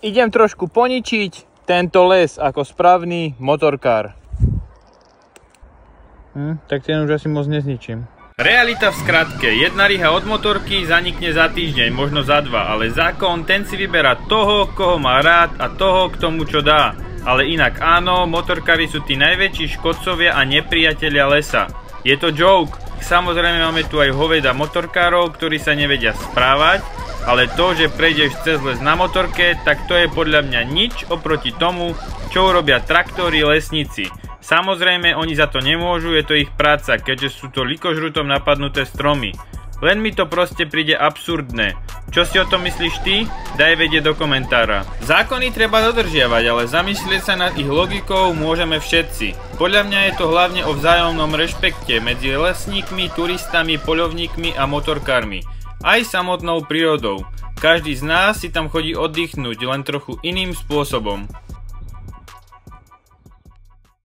Idem trošku poničiť tento les ako správny motorkár. Tak ten už asi moc nezničím. Realita v skratke, jedna riha od motorky zanikne za týždeň, možno za dva, ale zákon ten si vyberá toho, koho má rád a toho, k tomu čo dá. Ale inak áno, motorkári sú tí najväčší škodcovia a nepriatelia lesa. Je to joke. Samozrejme máme tu aj hoveda motorkárov, ktorí sa nevedia správať, ale to, že prejdeš cez les na motorke, tak to je podľa mňa nič oproti tomu, čo urobia traktori lesníci. Samozrejme, oni za to nemôžu, je to ich práca, keďže sú to likožrutom napadnuté stromy. Len mi to proste príde absurdné. Čo si o tom myslíš ty? Daj vedieť do komentára. Zákony treba dodržiavať, ale zamyslieť sa nad ich logikou môžeme všetci. Podľa mňa je to hlavne o vzájomnom rešpekte medzi lesníkmi, turistami, poľovníkmi a motorkármi. Aj samotnou prírodou. Každý z nás si tam chodí oddychnúť, len trochu iným spôsobom.